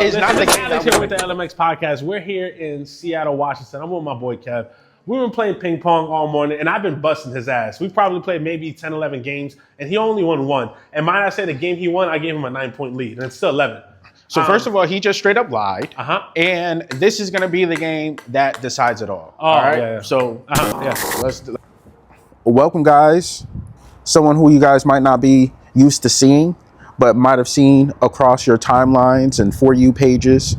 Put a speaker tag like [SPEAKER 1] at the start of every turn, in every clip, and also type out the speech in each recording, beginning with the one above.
[SPEAKER 1] is not the game.
[SPEAKER 2] Alex here with the LMX Podcast. We're here in Seattle, Washington. I'm with my boy Kev. We've been playing ping pong all morning, and I've been busting his ass. We've probably played maybe 10, 11 games, and he only won one. And might I say, the game he won, I gave him a 9-point lead, and it's still 11.
[SPEAKER 1] So first of all, he just straight up lied.
[SPEAKER 2] And
[SPEAKER 1] this is going to be the game that decides it all.
[SPEAKER 2] Oh,
[SPEAKER 1] all right?
[SPEAKER 2] yeah.
[SPEAKER 1] So
[SPEAKER 2] Let's do.
[SPEAKER 3] Welcome, guys. Someone who you guys might not be used to seeing, but might have seen across your timelines and For You pages.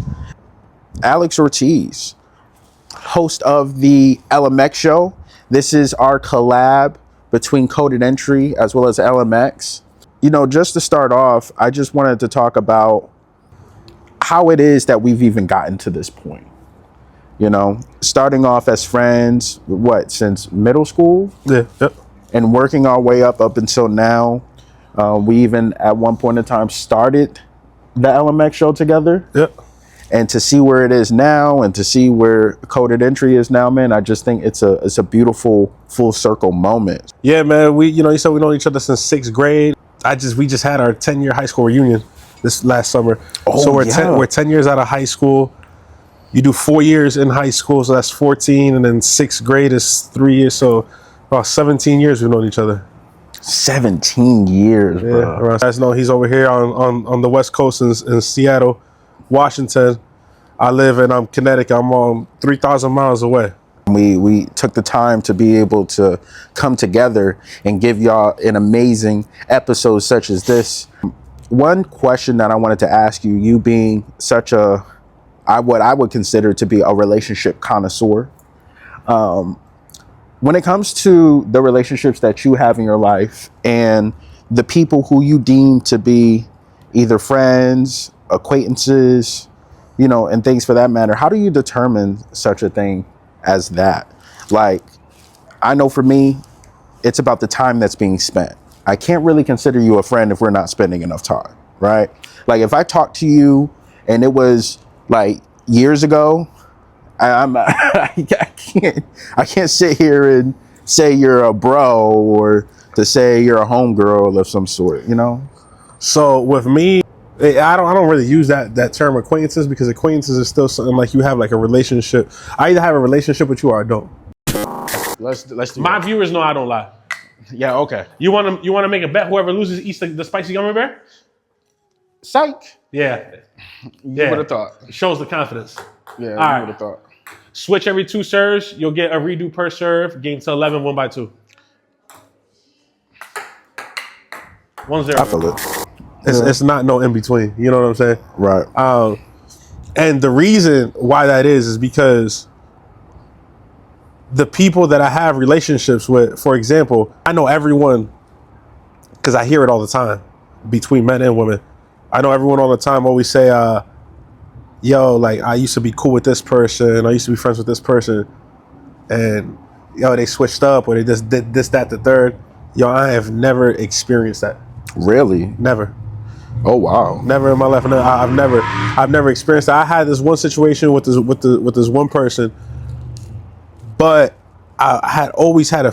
[SPEAKER 3] Alex Ortiz, host of the LMX show. This is our collab between Coded Entry as well as LMX. You know, just to start off, I just wanted to talk about how it is that we've even gotten to this point. You know, starting off as friends, since middle school?
[SPEAKER 2] Yeah. Yep.
[SPEAKER 3] And working our way up until now. We even at one point in time started the LMX show together.
[SPEAKER 2] Yep.
[SPEAKER 3] And to see where it is now and to see where Coded Entry is now, man, I just think it's a beautiful full circle moment.
[SPEAKER 2] Yeah, man. You said we know each other since 6th grade. We just had our 10-year high school reunion this last summer. So we're 10 years out of high school. You do 4 years in high school, so that's 14, and then 6th grade is 3 years. So about 17 years we've known each other.
[SPEAKER 3] 17 years, bro.
[SPEAKER 2] You guys know he's over here on the West Coast in Seattle, Washington. I live in Connecticut. I'm 3,000 miles away.
[SPEAKER 3] We took the time to be able to come together and give y'all an amazing episode such as this. One question that I wanted to ask you, you being such what I would consider to be a relationship connoisseur, when it comes to the relationships that you have in your life and the people who you deem to be either friends, acquaintances, and things for that matter, how do you determine such a thing as that? Like, I know for me, it's about the time that's being spent. I can't really consider you a friend if we're not spending enough time, right? Like, if I talk to you and it was like years ago, I can't sit here and say you're a bro or to say you're a homegirl of some sort,
[SPEAKER 2] So with me, I don't really use that term acquaintances, because acquaintances is still something like you have like a relationship. I either have a relationship with you or I don't.
[SPEAKER 1] let's do
[SPEAKER 2] My
[SPEAKER 1] that.
[SPEAKER 2] viewers know I don't lie.
[SPEAKER 1] Yeah, okay.
[SPEAKER 2] You want to make a bet? Whoever loses eats the spicy gummy bear.
[SPEAKER 1] Psych.
[SPEAKER 2] Yeah.
[SPEAKER 1] You would have thought.
[SPEAKER 2] Shows the confidence.
[SPEAKER 1] Yeah, you
[SPEAKER 2] All right.
[SPEAKER 1] would have thought.
[SPEAKER 2] Switch every 2 serves. You'll get a redo per serve. Game to 11, 1 by 2. 1-0.
[SPEAKER 3] I feel it.
[SPEAKER 2] It's not no in between. You know what I'm saying?
[SPEAKER 3] Right.
[SPEAKER 2] And the reason why that is because the people that I have relationships with, for example, I know everyone because I hear it all the time between men and women. I know everyone all the time always say, yo, like, I used to be cool with this person. I used to be friends with this person. And, they switched up, or they just did this, that, the third. Yo, I have never experienced that.
[SPEAKER 3] Really?
[SPEAKER 2] Never.
[SPEAKER 3] Oh, wow.
[SPEAKER 2] Never in my life. I've never experienced that. I had this one situation with this one person, but I had always had a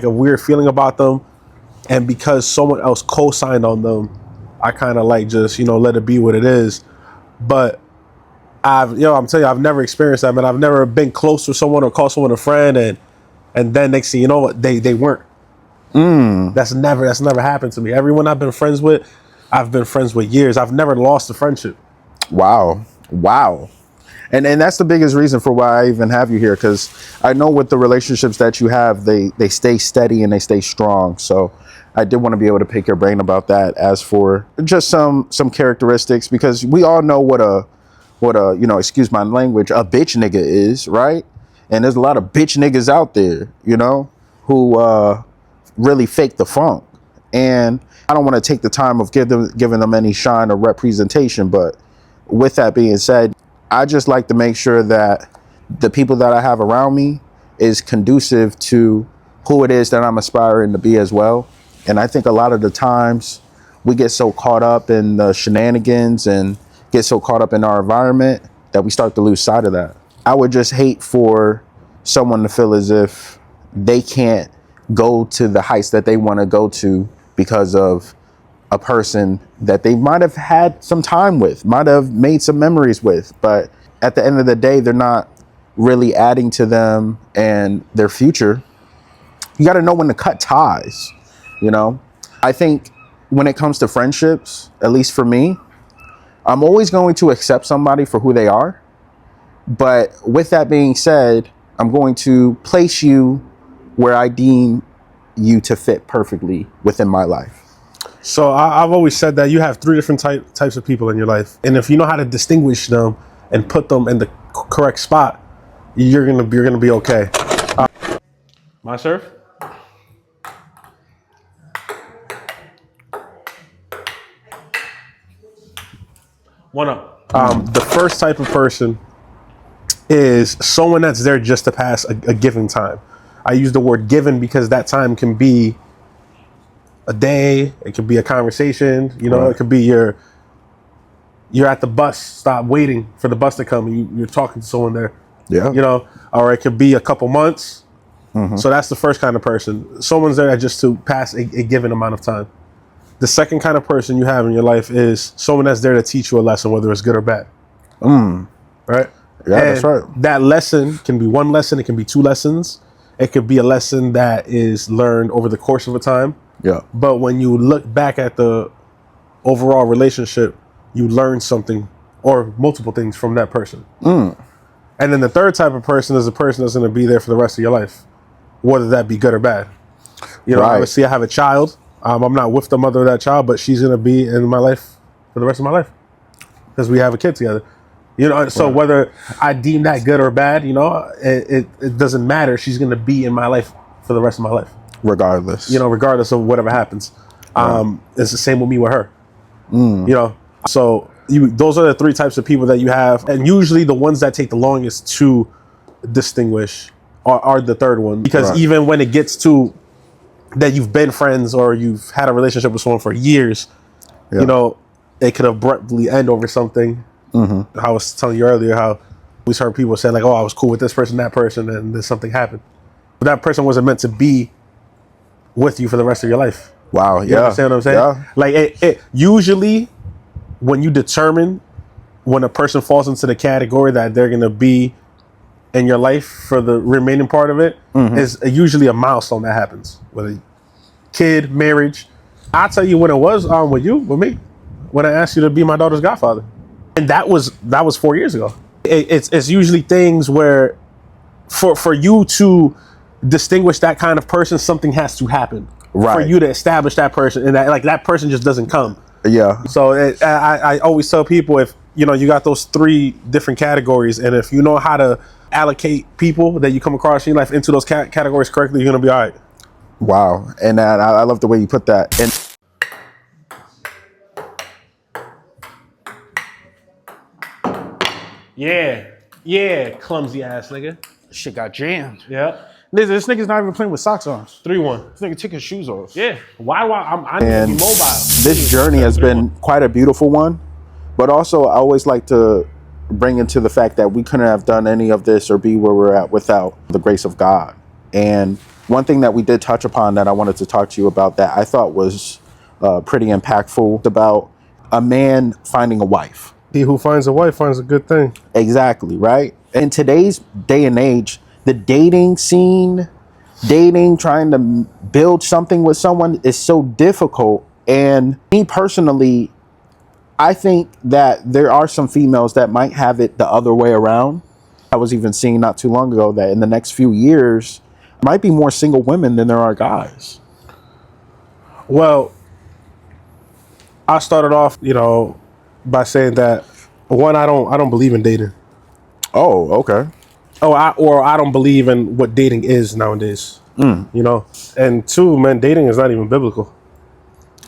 [SPEAKER 2] weird feeling about them, and because someone else co-signed on them, I kind of like just let it be what it is. But I'm telling you, I've never experienced that, man. I've never been close to someone or called someone a friend, and then next thing you know, they weren't. That's never happened to me. Everyone I've been friends with, I've been friends with years. I've never lost a friendship.
[SPEAKER 3] Wow. And that's the biggest reason for why I even have you here, because I know with the relationships that you have, they stay steady and they stay strong. So I did want to be able to pick your brain about that. As for just some characteristics, because we all know what a excuse my language, a bitch nigga is, right? And there's a lot of bitch niggas out there, who really fake the funk. And I don't want to take the time of giving them any shine or representation, but with that being said, I just like to make sure that the people that I have around me is conducive to who it is that I'm aspiring to be as well. And I think a lot of the times we get so caught up in the shenanigans and get so caught up in our environment that we start to lose sight of that. I would just hate for someone to feel as if they can't go to the heights that they want to go to because of a person that they might have had some time with, might have made some memories with, but at the end of the day, they're not really adding to them and their future. You got to know when to cut ties, you know? I think when it comes to friendships, at least for me, I'm always going to accept somebody for who they are. But with that being said, I'm going to place you where I deem you to fit perfectly within my life.
[SPEAKER 2] So I've always said that you have three different types of people in your life. And if you know how to distinguish them and put them in the correct spot, you're gonna be okay. My serve? One up. The first type of person is someone that's there just to pass a given time. I use the word given because that time can be a day, it could be a conversation, you know, right. It could be you're at the bus stop waiting for the bus to come and you're talking to someone there. Yeah. You know, or it could be a couple months. Mm-hmm. So that's the first kind of person. Someone's there just to pass a given amount of time. The second kind of person you have in your life is someone that's there to teach you a lesson, whether it's good or bad. Right? Yeah, and that's right. That lesson can be one lesson, it can be two lessons. It could be a lesson that is learned over the course of a time. Yeah. But when you look back at the overall relationship, you learn something or multiple things from that person. And then the third type of person is a person that's going to be there for the rest of your life, whether that be good or bad. You know, obviously I have a child. I'm not with the mother of that child, but she's going to be in my life for the rest of my life because we have a kid together. You know, so whether I deem that good or bad, you know, it doesn't matter. She's going to be in my life for the rest of my life. Regardless. You know, regardless of whatever happens. It's the same with me with her. You know, so those are the three types of people that you have. And usually the ones that take the longest to distinguish are the third one. Because even when it gets to that you've been friends or you've had a relationship with someone for years, you know, it could abruptly end over something. I was telling you earlier how we heard people say like, oh, I was cool with this person, that person, and then something happened. But that person wasn't meant to be with you for the rest of your life. Wow. You understand what I'm saying? Yeah. Like it usually when you determine when a person falls into the category that they're going to be in your life for the remaining part of it is usually a milestone that happens. Whether kid, marriage. I'll tell you when it was with me, when I asked you to be my daughter's godfather. And that was 4 years ago. It's usually things where for you to distinguish that kind of person, something has to happen for you to establish that person, and that person just doesn't come. Yeah. So I always tell people, if you know you got those three different categories, and if you know how to allocate people that you come across in your life into those categories correctly, you're gonna be all right. Wow. And I love the way you put that. And yeah, clumsy ass nigga.
[SPEAKER 1] Shit got jammed.
[SPEAKER 2] Yep.
[SPEAKER 1] This nigga's not even playing with socks on.
[SPEAKER 2] 3-1.
[SPEAKER 1] This nigga took his shoes off.
[SPEAKER 2] Yeah. Why? I need to be mobile.
[SPEAKER 3] This journey has been quite a beautiful one, but also I always like to bring into the fact that we couldn't have done any of this or be where we're at without the grace of God. And one thing that we did touch upon that I wanted to talk to you about that I thought was pretty impactful about a man finding a wife.
[SPEAKER 2] He who finds a wife finds a good thing.
[SPEAKER 3] Exactly, right? In today's day and age, the dating scene, trying to build something with someone is so difficult. And me personally, I think that there are some females that might have it the other way around. I was even seeing not too long ago that in the next few years, might be more single women than there are guys.
[SPEAKER 2] Well, I started off, by saying that one, I don't believe in dating.
[SPEAKER 3] Oh, okay.
[SPEAKER 2] I don't believe in what dating is nowadays. And two, man, dating is not even biblical.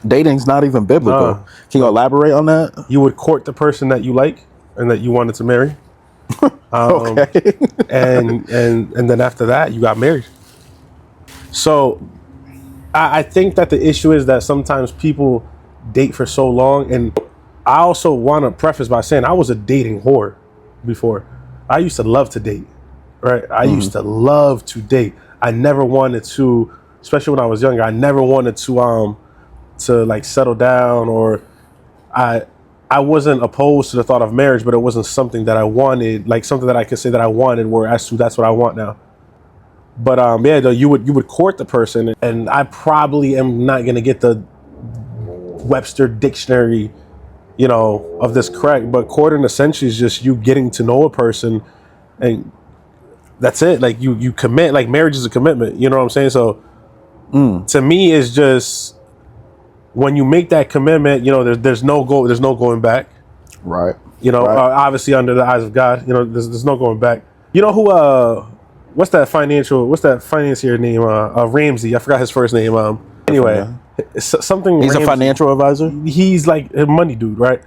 [SPEAKER 3] Dating's not even biblical. Can you elaborate on that?
[SPEAKER 2] You would court the person that you like and that you wanted to marry.
[SPEAKER 3] Okay.
[SPEAKER 2] and then after that, you got married. So I think that the issue is that sometimes people date for so long. And I also want to preface by saying I was a dating whore before. I used to love to date, right? I used to love to date. I never wanted to, especially when I was younger, I never wanted to to like settle down, or I wasn't opposed to the thought of marriage, but it wasn't something that I wanted, like something that I could say that I wanted, where as to that's what I want now. But yeah, though, you would court the person, and I probably am not gonna get the Webster dictionary, of this correct, but courting essentially is just you getting to know a person, and that's it. Like you commit. Like marriage is a commitment. You know what I'm saying? So to me, it's just when you make that commitment, there's no going back.
[SPEAKER 3] Right.
[SPEAKER 2] Right. Obviously under the eyes of God, there's no going back. You know who? What's that financier name? Ramsey. I forgot his first name. Anyway, something.
[SPEAKER 3] He's
[SPEAKER 2] Ramsey.
[SPEAKER 3] a financial advisor.
[SPEAKER 2] He's like a money dude, right?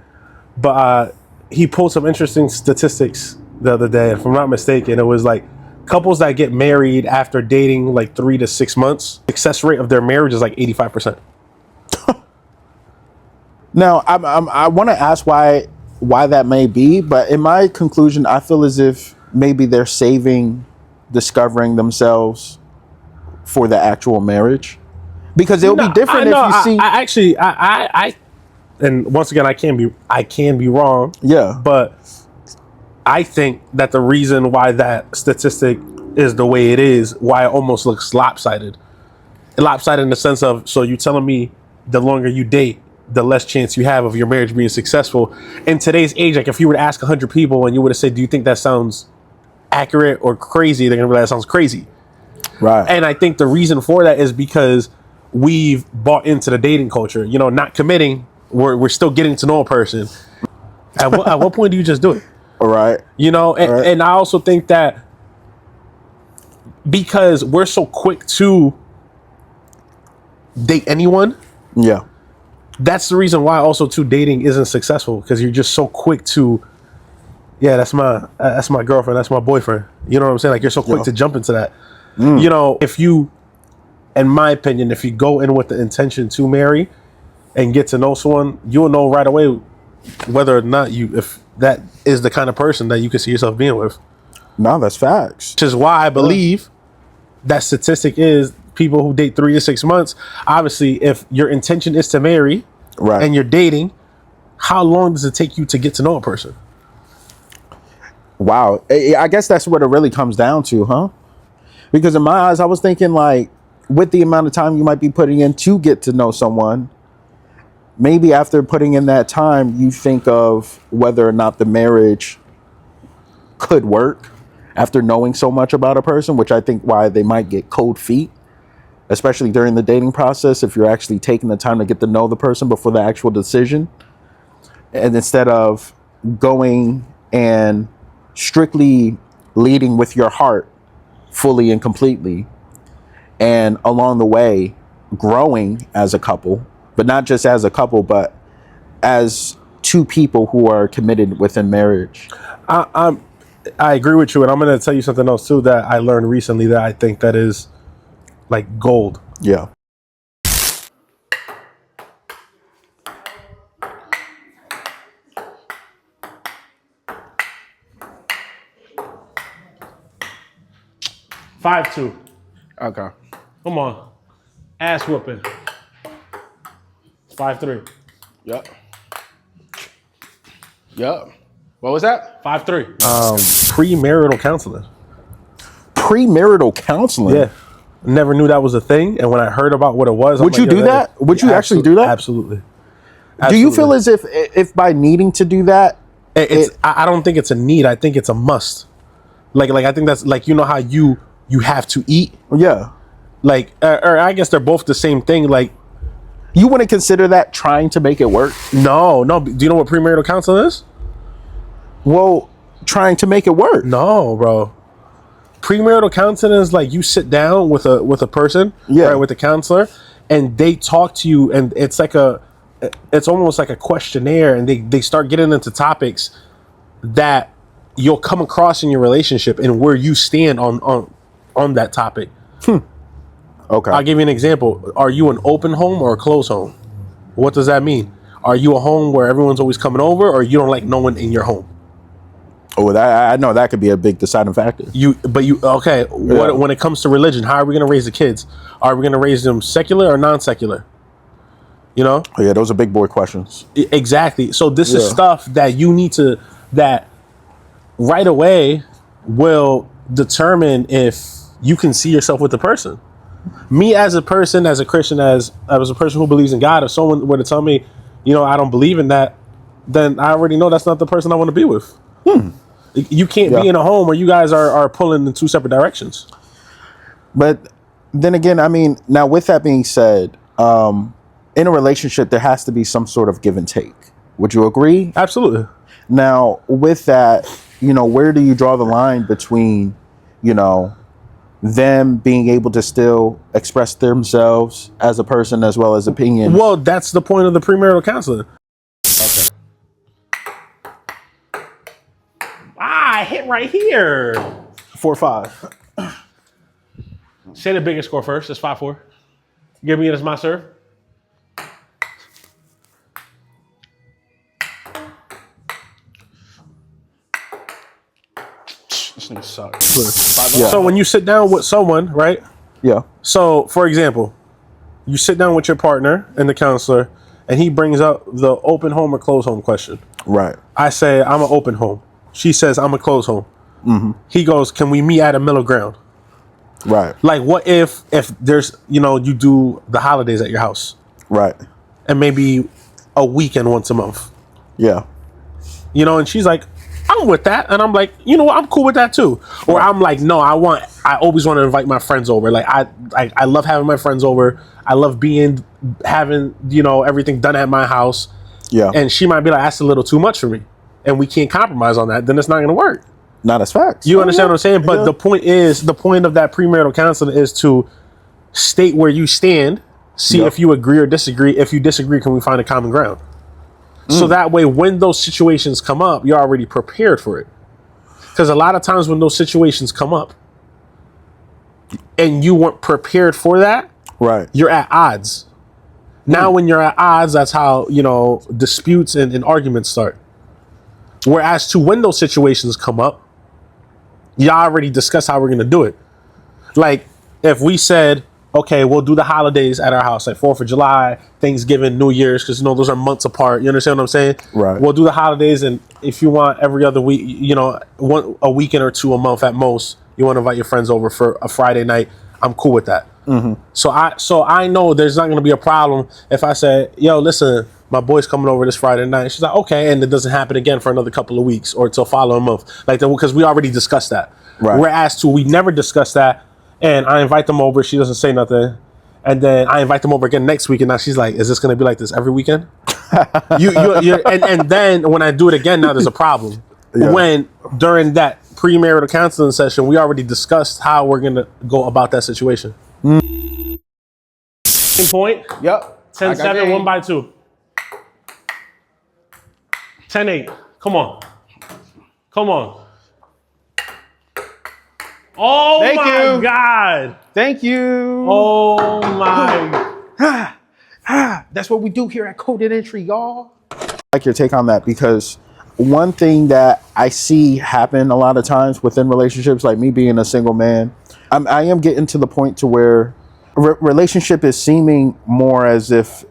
[SPEAKER 2] But he pulled some interesting statistics the other day. If I'm not mistaken, it was like couples that get married after dating like 3 to 6 months, success rate of their marriage is like 85%.
[SPEAKER 3] Now, I want to ask why that may be, but in my conclusion, I feel as if maybe they're saving discovering themselves for the actual marriage, because it'll be different if you see.
[SPEAKER 2] I actually, and once again, I can be wrong.
[SPEAKER 3] Yeah,
[SPEAKER 2] but I think that the reason why that statistic is the way it is, why it almost looks lopsided in the sense of, so you telling me the longer you date, the less chance you have of your marriage being successful. In today's age, like if you were to ask 100 people and you would have said, do you think that sounds accurate or crazy? They're gonna be like, that sounds crazy.
[SPEAKER 3] right.
[SPEAKER 2] And I think the reason for that is because we've bought into the dating culture, not committing. We're still getting to know a person. At what point do you just do it?
[SPEAKER 3] All right.
[SPEAKER 2] And I also think that because we're so quick to date anyone,
[SPEAKER 3] Yeah.
[SPEAKER 2] that's the reason why also too dating isn't successful, because you're just so quick to, yeah, that's my girlfriend, that's my boyfriend. You know what I'm saying? Like you're so quick to jump into that. If you, in my opinion, if you go in with the intention to marry and get to know someone, you'll know right away whether or not if that is the kind of person that you can see yourself being with.
[SPEAKER 3] No, that's facts.
[SPEAKER 2] Which is why I believe that statistic is people who date 3 to 6 months. Obviously, if your intention is to marry,
[SPEAKER 3] Right.
[SPEAKER 2] and you're dating, how long does it take you to get to know a person?
[SPEAKER 3] Wow. I guess that's what it really comes down to, huh? Because in my eyes, I was thinking like with the amount of time you might be putting in to get to know someone, maybe after putting in that time, you think of whether or not the marriage could work after knowing so much about a person, which I think why they might get cold feet, especially during the dating process, if you're actually taking the time to get to know the person before the actual decision. And instead of going and strictly leading with your heart fully and completely, and along the way growing as a couple, but not just as a couple, but as two people who are committed within marriage.
[SPEAKER 2] I agree with you, and I'm going to tell you something else too that I learned recently that I think that is like gold.
[SPEAKER 3] Yeah.
[SPEAKER 2] Five two.
[SPEAKER 1] Okay.
[SPEAKER 2] Come on. Ass whooping. 5-3.
[SPEAKER 1] Yep. What was that?
[SPEAKER 2] 5-3. Premarital counseling.
[SPEAKER 3] Premarital counseling?
[SPEAKER 2] Yeah. Never knew that was a thing. And when I heard about what it was,
[SPEAKER 3] Would you do that? Would you actually do that?
[SPEAKER 2] Absolutely.
[SPEAKER 3] Do you feel as if by needing to do that,
[SPEAKER 2] I don't think it's a need. I think it's a must. Like I think that's like, how you have to eat.
[SPEAKER 3] Yeah.
[SPEAKER 2] Like, or I guess they're both the same thing. Like,
[SPEAKER 3] you wouldn't consider that trying to make it work?
[SPEAKER 2] No. Do you know what premarital counseling is?
[SPEAKER 3] Well, trying to make it work.
[SPEAKER 2] No, bro. Premarital counseling is like you sit down with a person,
[SPEAKER 3] yeah,
[SPEAKER 2] right, with a counselor, and they talk to you, and it's almost like a questionnaire, and they start getting into topics that you'll come across in your relationship and where you stand on that topic.
[SPEAKER 3] Okay.
[SPEAKER 2] I'll give you an example. Are you an open home or a closed home? What does that mean? Are you a home where everyone's always coming over, or you don't like no one in your home?
[SPEAKER 3] Oh, that I know that could be a big deciding factor.
[SPEAKER 2] Okay.
[SPEAKER 3] Yeah.
[SPEAKER 2] When it comes to religion, how are we going to raise the kids? Are we going to raise them secular or non-secular? You know?
[SPEAKER 3] Oh, yeah, those are big boy questions.
[SPEAKER 2] Exactly. So this is
[SPEAKER 3] Yeah.
[SPEAKER 2] stuff that you need to, that right away will determine if you can see yourself with the person. Me as a person, as a Christian, as a person who believes in God, if someone were to tell me, you know, I don't believe in that, then I already know that's not the person I want to be with. You can't be in a home where you guys are pulling in two separate directions.
[SPEAKER 3] But then again, I mean, now with that being said, in a relationship, there has to be some sort of give and take. Would you agree?
[SPEAKER 2] Absolutely.
[SPEAKER 3] Now, with that, you know, where do you draw the line between, you know, them being able to still express themselves as a person as well as opinions?
[SPEAKER 2] Well, that's the point of the premarital counseling. Okay. I hit right here.
[SPEAKER 3] 4-5.
[SPEAKER 2] Say the biggest score first. It's 5-4. Give me it as my serve. This nigga sucks.
[SPEAKER 3] Yeah.
[SPEAKER 2] So when you sit down with someone, right?
[SPEAKER 3] Yeah.
[SPEAKER 2] So, for example, you sit down with your partner and the counselor, and he brings up the open home or closed home question.
[SPEAKER 3] Right.
[SPEAKER 2] I say, I'm an open home. She says, I'm a closed home.
[SPEAKER 3] Mm-hmm.
[SPEAKER 2] He goes, can we meet at a middle ground?
[SPEAKER 3] Right.
[SPEAKER 2] Like, what if there's, you know, you do the holidays at your house
[SPEAKER 3] Right.
[SPEAKER 2] and maybe a weekend once a month,
[SPEAKER 3] Yeah.
[SPEAKER 2] you know, and she's like, I'm with that. And I'm like, you know what? I'm cool with that too. Or I'm like, no, I always want to invite my friends over. Like, I love having my friends over. I love having, you know, everything done at my house.
[SPEAKER 3] Yeah.
[SPEAKER 2] And she might be like, that's a little too much for me. And we can't compromise on that. Then it's not going to work.
[SPEAKER 3] Not as facts.
[SPEAKER 2] You understand what I'm saying? But
[SPEAKER 3] Yeah.
[SPEAKER 2] the point of that premarital counseling is to state where you stand, see
[SPEAKER 3] Yeah.
[SPEAKER 2] if you agree or disagree. If you disagree, can we find a common ground? So that way, when those situations come up, you're already prepared for it. Because a lot of times when those situations come up and you weren't prepared for that,
[SPEAKER 3] Right.
[SPEAKER 2] you're at odds. Now, when you're at odds, that's how, you know, disputes and arguments start. Whereas to when those situations come up, y'all already discussed how we're going to do it. Like, if we said, okay, we'll do the holidays at our house, like 4th of July, Thanksgiving, New Year's, because, you know, those are months apart. You understand what I'm saying?
[SPEAKER 3] Right.
[SPEAKER 2] We'll do the holidays, and if you want every other week, you know, a weekend or two a month at most, you want to invite your friends over for a Friday night, I'm cool with that.
[SPEAKER 3] Mm-hmm.
[SPEAKER 2] So I know there's not going to be a problem if I say, yo, listen, my boy's coming over this Friday night. She's like, okay, and it doesn't happen again for another couple of weeks or till following month. Like that, because we already discussed that.
[SPEAKER 3] Right.
[SPEAKER 2] Whereas we never discussed that, and I invite them over, she doesn't say nothing. And then I invite them over again next week, and now she's like, is this going to be like this every weekend? And then when I do it again, now there's a problem.
[SPEAKER 3] Yeah.
[SPEAKER 2] When during that premarital counseling session, we already discussed how we're going to go about that situation. Same point.
[SPEAKER 1] Yep.
[SPEAKER 2] 10-7, 1 by 2. 10-8. Come on. Come on. Oh
[SPEAKER 1] Thank
[SPEAKER 2] my
[SPEAKER 1] you.
[SPEAKER 2] God.
[SPEAKER 1] Thank you.
[SPEAKER 2] Oh my.
[SPEAKER 1] That's what we do here at Coded Entry, y'all.
[SPEAKER 3] I like your take on that, because one thing that I see happen a lot of times within relationships, like me being a single man, I am getting to the point to where relationship is seeming more as if,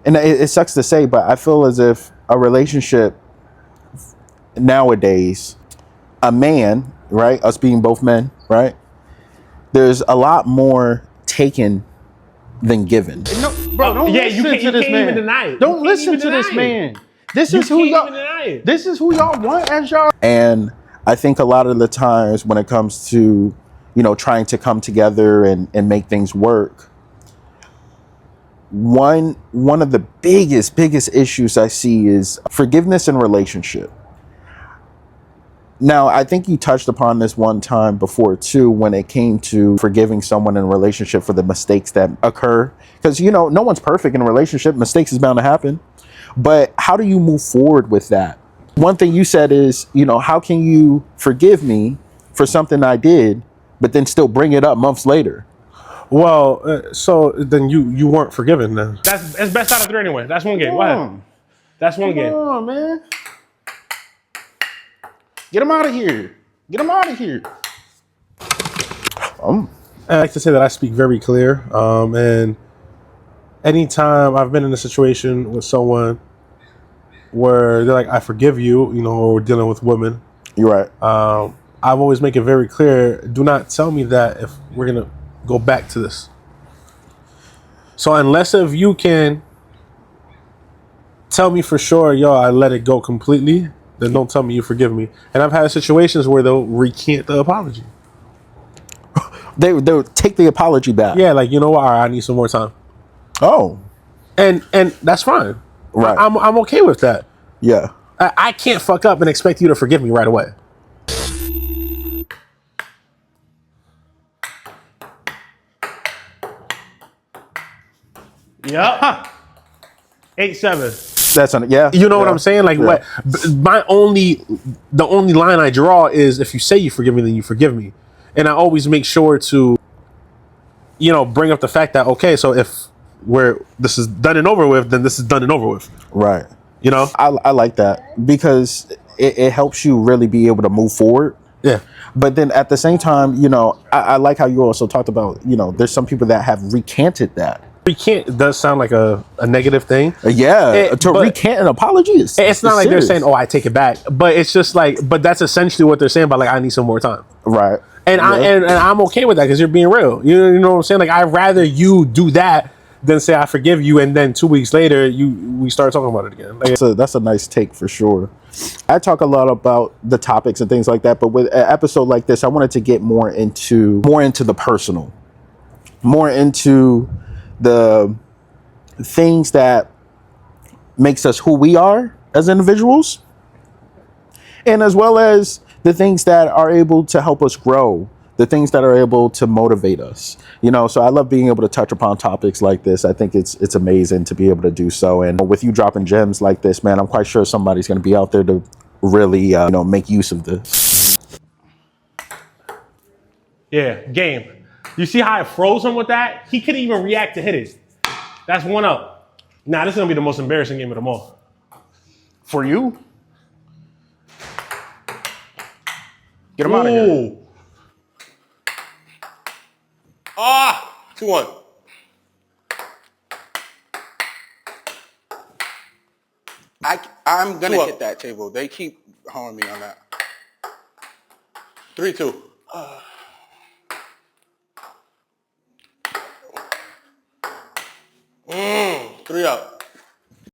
[SPEAKER 3] and it sucks to say, but I feel as if a relationship nowadays, a man, right, us being both men, right, there's a lot more taken than given.
[SPEAKER 1] No, bro, don't
[SPEAKER 2] Yeah,
[SPEAKER 1] listen
[SPEAKER 2] you
[SPEAKER 1] to this
[SPEAKER 2] can't
[SPEAKER 1] man.
[SPEAKER 2] even deny it.
[SPEAKER 1] Don't
[SPEAKER 2] You can't
[SPEAKER 1] listen
[SPEAKER 2] even
[SPEAKER 1] to this
[SPEAKER 2] deny it.
[SPEAKER 1] man. This
[SPEAKER 2] You
[SPEAKER 1] is who
[SPEAKER 2] can't
[SPEAKER 1] y'all.
[SPEAKER 2] even deny it.
[SPEAKER 1] This is who y'all want as y'all.
[SPEAKER 3] And I think a lot of the times when it comes to, you know, trying to come together and make things work, one of the biggest issues I see is forgiveness in relationship. Now, I think you touched upon this one time before too, when it came to forgiving someone in a relationship for the mistakes that occur. Because, you know, no one's perfect in a relationship. Mistakes is bound to happen. But how do you move forward with that? One thing you said is, you know, how can you forgive me for something I did, but then still bring it up months later?
[SPEAKER 2] Well, so then you weren't forgiven then. That's best out of 3 anyway. That's one game. Go ahead. That's one game.
[SPEAKER 1] Come on, man. Get him out of here. Get him out of here.
[SPEAKER 2] I like to say that I speak very clear, and anytime I've been in a situation with someone where they're like, I forgive you, you know, or we're dealing with women,
[SPEAKER 3] You're right.
[SPEAKER 2] I've always make it very clear, do not tell me that if we're going to go back to this. So unless if you can tell me for sure, yo, I let it go completely, then don't tell me you forgive me. And I've had situations where they'll recant the apology.
[SPEAKER 3] They'll take the apology back.
[SPEAKER 2] Yeah, like, you know what, all right, I need some more time.
[SPEAKER 3] Oh,
[SPEAKER 2] And that's fine.
[SPEAKER 3] Right.
[SPEAKER 2] I'm okay with that.
[SPEAKER 3] yeah.
[SPEAKER 2] I can't fuck up and expect you to forgive me right away. Yeah. 8-7.
[SPEAKER 3] That's yeah.
[SPEAKER 2] You know what
[SPEAKER 3] Yeah.
[SPEAKER 2] I'm saying? Like,
[SPEAKER 3] Yeah.
[SPEAKER 2] what? The only line I draw is if you say you forgive me, then you forgive me, and I always make sure to, you know, bring up the fact that okay, so if this is done and over with, then this is done and over with.
[SPEAKER 3] Right.
[SPEAKER 2] You know?
[SPEAKER 3] I like that because it helps you really be able to move forward.
[SPEAKER 2] Yeah.
[SPEAKER 3] But then at the same time, you know, I like how you also talked about, you know, there's some people that have recanted that.
[SPEAKER 2] Recant does sound like a negative thing.
[SPEAKER 3] To
[SPEAKER 2] but
[SPEAKER 3] recant an apology is
[SPEAKER 2] it's not like
[SPEAKER 3] serious.
[SPEAKER 2] they're saying, "Oh, I take it back," but it's just like, but that's essentially what they're saying. But like, I need some more time.
[SPEAKER 3] Right.
[SPEAKER 2] And and I'm okay with that because you're being real. You know what I'm saying? Like, I'd rather you do that than say I forgive you, and then 2 weeks later we start talking about it again. Like,
[SPEAKER 3] That's a nice take for sure. I talk a lot about the topics and things like that, but with an episode like this, I wanted to get more into the personal, more into the things that makes us who we are as individuals, and as well as the things that are able to help us grow, the things that are able to motivate us. You know, so I love being able to touch upon topics like this. I think it's amazing to be able to do so. And with you dropping gems like this, man, I'm quite sure somebody's going to be out there to really, make use of this.
[SPEAKER 1] Yeah, game. You see how I froze him with that? He couldn't even react to hit it. That's 1-up. Nah, this is gonna be the most embarrassing game of them all.
[SPEAKER 3] For you? Get him out of here.
[SPEAKER 1] Ooh. Ah, 2-1.
[SPEAKER 4] I'm gonna hit that table. They keep honing me on that. 3-2. 3-up.